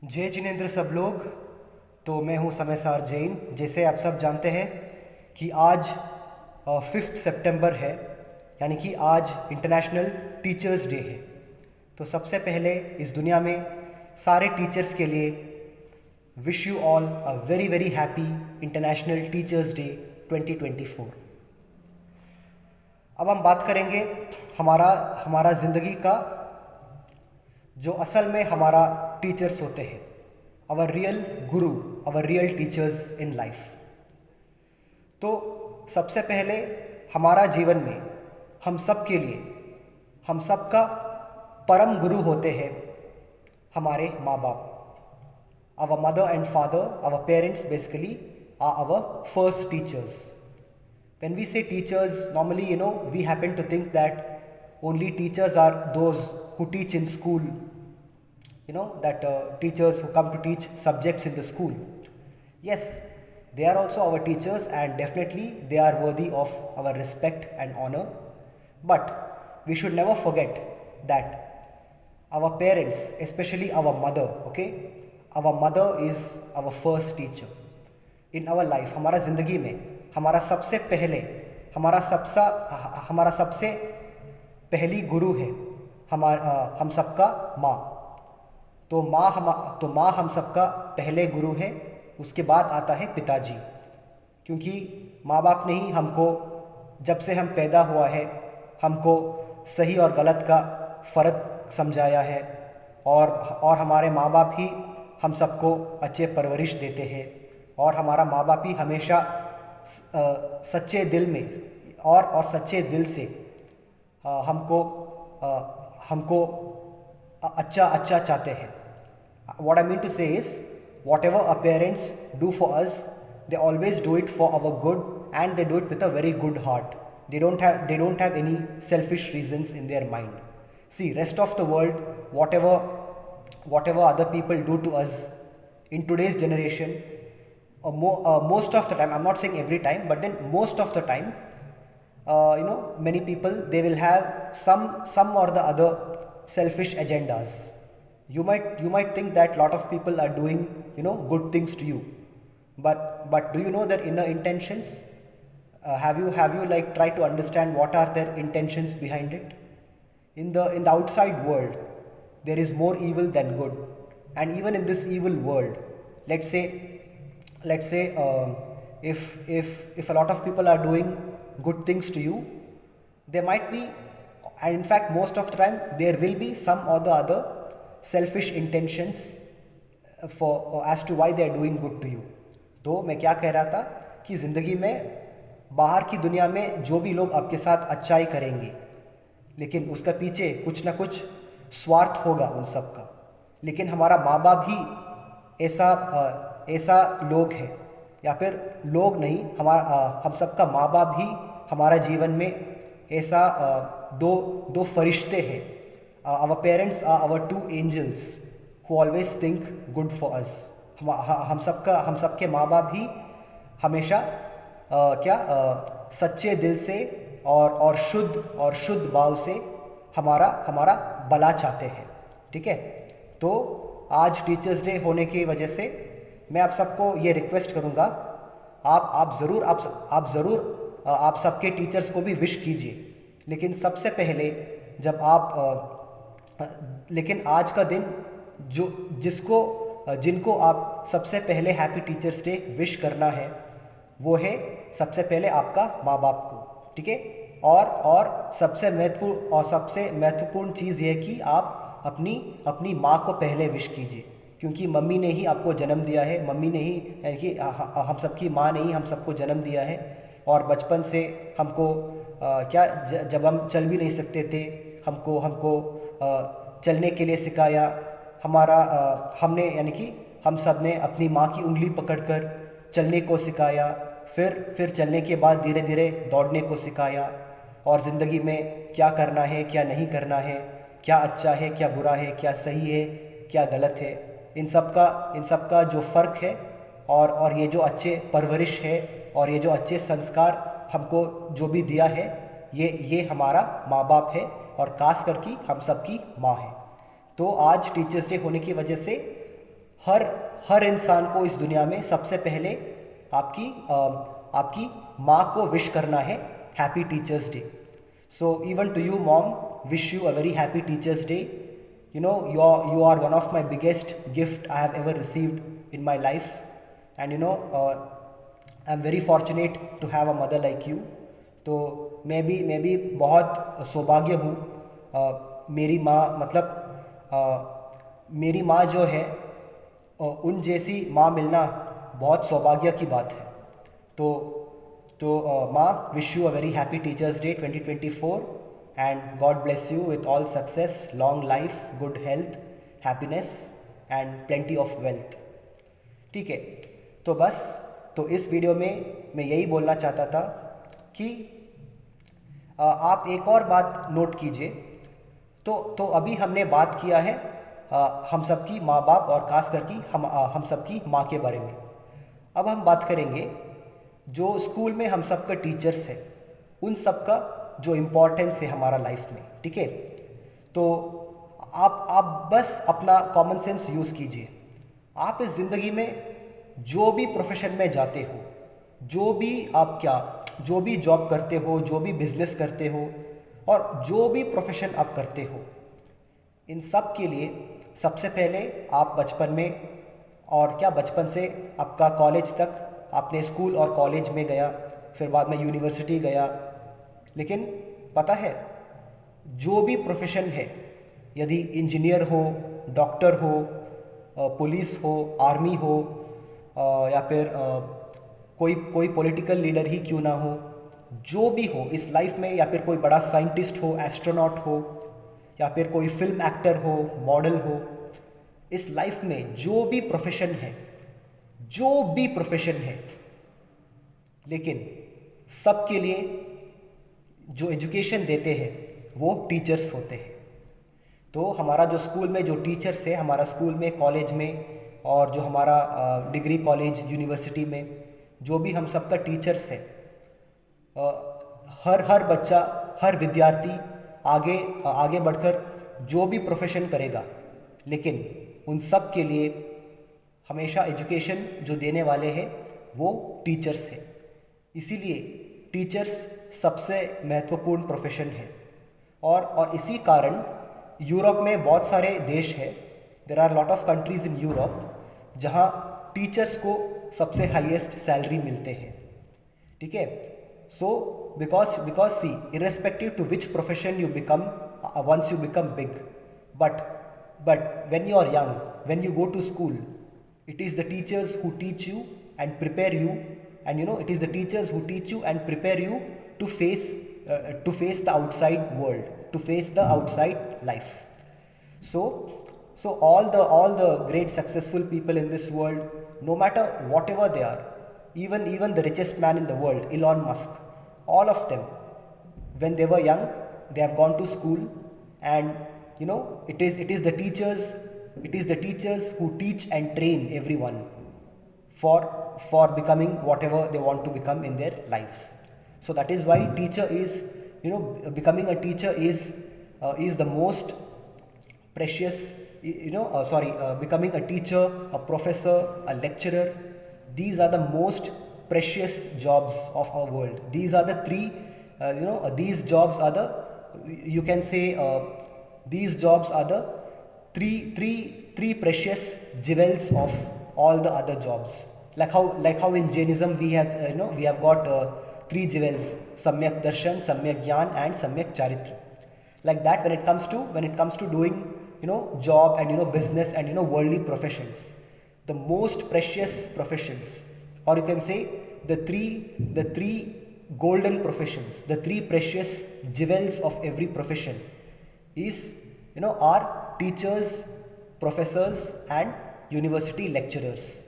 जय जिनेन्द्र सब लोग। तो मैं हूं समयसार जैन। जैसे आप सब जानते हैं कि आज 5 सितंबर है, यानी कि आज इंटरनेशनल टीचर्स डे है। तो सबसे पहले इस दुनिया में सारे टीचर्स के लिए wish you all a very very happy international teachers day 2024। अब हम बात करेंगे हमारा हमारा ज़िंदगी का जो असल में हमारा टीचर्स होते हैं, our real guru, our real teachers in life. तो सबसे पहले हमारा जीवन में हम सब के लिए, हम सब का परम गुरु होते हैं हमारे माँ बाप। Our mother and father, our parents basically are our first teachers. When we say teachers, normally, we happen to think that only teachers are those who teach in school, that teachers who come to teach subjects in the school. Yes, they are also our teachers and definitely they are worthy of our respect and honor. But we should never forget that our parents, especially our mother, okay? Our mother is our first teacher in our life. हमारा ज़िंदगी में हमारा सबसे पहले, हमारा सबसे पहली गुरु है हम सबका माँ। तो माँ हम सबका पहले गुरु है। उसके बाद आता है पिताजी, क्योंकि माँ बाप ने ही हमको, जब से हम पैदा हुआ है, हमको सही और गलत का फ़र्क समझाया है। और हमारे माँ बाप ही हम सबको अच्छे परवरिश देते हैं। और हमारा माँ बाप ही हमेशा सच्चे दिल में और सच्चे दिल से हमको अच्छा चाहते हैं। What I mean to say is, whatever our parents do for us, they always do it for our good and they do it with a very good heart. They don't have any selfish reasons in their mind. See, rest of the world, whatever other people do to us in today's generation, most of the time, I'm not saying every time, but then most of the time, many people, they will have some or the other selfish agendas. You might think that lot of people are doing good things to you, but do you know their inner intentions? Have you like tried to understand what are their intentions behind it? In the outside world, there is more evil than good, and even in this evil world, let's say if a lot of people are doing good things to you, there might be, and in fact most of the time there will be some or the other selfish intentions for as to why they are doing good to you. तो मैं क्या कह रहा था कि ज़िंदगी में बाहर की दुनिया में जो भी लोग आपके साथ अच्छाई करेंगे, लेकिन उसका पीछे कुछ ना कुछ स्वार्थ होगा उन सब का। लेकिन हमारा माँ बाप ही ऐसा लोग है, या फिर लोग नहीं, हम सबका माँ बाप ही हमारा जीवन में ऐसा दो फरिश्ते हैं। Our parents are our two angels who always think good for us. हम सबके माँ बाप ही हमेशा सच्चे दिल से और शुद्ध भाव से हमारा भला चाहते हैं। ठीक है। तो आज टीचर्स डे होने की वजह से मैं आप सबको ये रिक्वेस्ट करूँगा, आप ज़रूर आप सबके टीचर्स को भी विश कीजिए। लेकिन सबसे पहले जब लेकिन आज का दिन जिनको आप सबसे पहले हैप्पी टीचर्स डे विश करना है, वो है सबसे पहले आपका माँ बाप को। ठीक है। और सबसे महत्वपूर्ण चीज़ ये है कि आप अपनी माँ को पहले विश कीजिए, क्योंकि मम्मी ने ही आपको जन्म दिया है। मम्मी ने ही, यानी कि हम सबकी माँ ने ही हम सबको जन्म दिया है। और बचपन से हमको जब हम चल भी नहीं सकते थे, हमको चलने के लिए सिखाया। हमने, यानी कि हम सब ने अपनी माँ की उंगली पकड़कर चलने को सिखाया। फिर चलने के बाद धीरे धीरे दौड़ने को सिखाया। और ज़िंदगी में क्या करना है, क्या नहीं करना है, क्या अच्छा है, क्या बुरा है, क्या सही है, क्या गलत है, इन सब का जो फ़र्क है, और ये जो अच्छे परवरिश है और ये जो अच्छे संस्कार हमको जो भी दिया है, ये हमारा माँ बाप है और खास करके हम सबकी माँ है। तो आज टीचर्स डे होने की वजह से हर हर इंसान को इस दुनिया में सबसे पहले आपकी माँ को विश करना है happy teachers day. So even to you mom, wish you a very happy Teachers Day. You know, you are one of my biggest gift I have ever received in my life, and you know, I'm very fortunate to have a mother like you. तो मैं भी बहुत सौभाग्य हूँ. मेरी माँ मेरी माँ जो है उन जैसी माँ मिलना बहुत सौभाग्य की बात है. तो माँ, wish you a very happy teachers day 2024 and God bless you with all success, long life, good health, happiness and plenty of wealth. ठीक है, तो बस तो इस वीडियो में मैं यही बोलना चाहता था कि आप एक और बात नोट कीजिए. तो अभी हमने बात किया है हम सबकी माँ बाप और खास करके हम सबकी माँ के बारे में. अब हम बात करेंगे जो स्कूल में हम सबका टीचर्स है, उन सब का जो इम्पोर्टेंस है हमारा लाइफ में. ठीक है, तो आप बस अपना कॉमन सेंस यूज़ कीजिए. आप इस ज़िंदगी में जो भी प्रोफेशन में जाते हो, जो भी जॉब करते हो, जो भी बिजनेस करते हो और जो भी प्रोफेशन आप करते हो, इन सब के लिए सबसे पहले आप बचपन से आपका कॉलेज तक आपने स्कूल और कॉलेज में गया, फिर बाद में यूनिवर्सिटी गया. लेकिन पता है, जो भी प्रोफेशन है, यदि इंजीनियर हो, डॉक्टर हो, पुलिस हो, आर्मी हो, या फिर कोई पॉलिटिकल लीडर ही क्यों ना हो, जो भी हो इस लाइफ में, या फिर कोई बड़ा साइंटिस्ट हो, एस्ट्रोनॉट हो, या फिर कोई फिल्म एक्टर हो, मॉडल हो, इस लाइफ में जो भी प्रोफेशन है, लेकिन सबके लिए जो एजुकेशन देते हैं वो टीचर्स होते हैं. तो हमारा जो स्कूल में जो टीचर्स है, हमारा स्कूल में, कॉलेज में, और जो हमारा डिग्री कॉलेज, यूनिवर्सिटी में जो भी हम सबका टीचर्स है, हर बच्चा, हर विद्यार्थी आगे बढ़कर जो भी प्रोफेशन करेगा, लेकिन उन सब के लिए हमेशा एजुकेशन जो देने वाले हैं वो टीचर्स है. इसीलिए टीचर्स सबसे महत्वपूर्ण प्रोफेशन है. और इसी कारण यूरोप में बहुत सारे देश हैं, there are lot of countries in Europe जहाँ टीचर्स को सबसे हाईएस्ट सैलरी मिलते हैं. ठीक है, so because see, irrespective to which profession you become, once you become big, but when you are young, when you go to school, it is the teachers who teach you and prepare you, and you know, it is the teachers who teach you and prepare you to face the outside world, to face the outside life. So all the great successful people in this world, no matter whatever they are, even the richest man in the world, Elon Musk, all of them, when they were young, they have gone to school, and you know, it is the teachers who teach and train everyone for becoming whatever they want to become in their lives. So that is why teacher is, you know, becoming a teacher is the most precious, becoming a teacher, a professor, a lecturer, these are the most precious jobs of our world. These are the three, these jobs are the, you can say, these jobs are the three precious jewels of all the other jobs. Like how in Jainism we have got three jewels: Samyak Darshan, Samyak Gyan, and Samyak Charitra. Like that, when it comes to doing, you know, job and, you know, business and, you know, worldly professions, the most precious professions, or you can say the three golden professions, the three precious jewels of every profession is, you know, are teachers, professors, and university lecturers.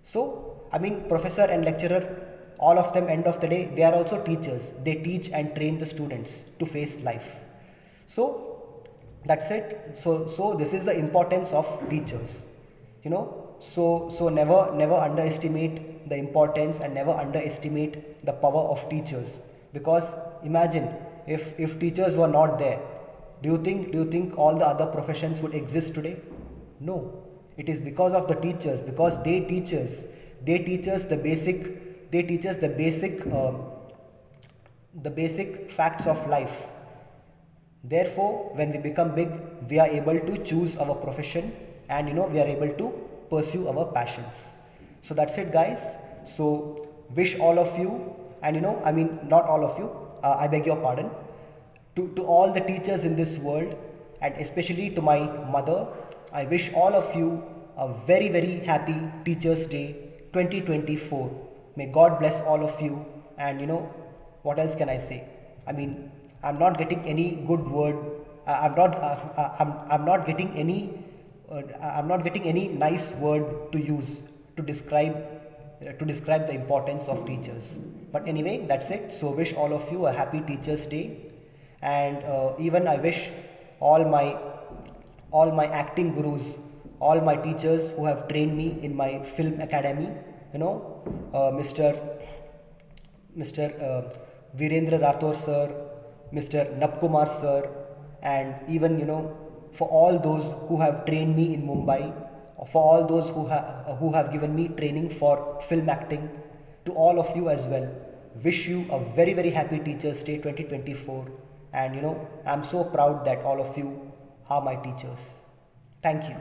So I mean, professor and lecturer, all of them, end of the day, they are also teachers. They teach and train the students to face life. So that's it. So this is the importance of teachers, you know. So never underestimate the importance and never underestimate the power of teachers, because imagine if teachers were not there, do you think all the other professions would exist today? No. It is because of the teachers, because they teach us the basic, the basic facts of life. Therefore, when we become big, we are able to choose our profession, and we are able to pursue our passions. So that's it, guys. So wish all of you, and I mean not all of you, I beg your pardon, to all the teachers in this world, and especially to my mother, I wish all of you a very, very happy Teachers Day 2024. May God bless all of you, and what else can I say? I mean, I'm not getting any good word. I'm not getting any. I'm not getting any nice word to use to describe the importance of teachers. But anyway, that's it. So wish all of you a happy Teachers Day, and even I wish all my acting gurus, all my teachers who have trained me in my film academy, Mr. Virendra Rathore sir, Mr. Napkumar sir, and even for all those who have trained me in Mumbai, for all those who have given me training for film acting, to all of you as well, wish you a very, very happy Teachers Day 2024. And I'm so proud that all of you are my teachers. Thank you.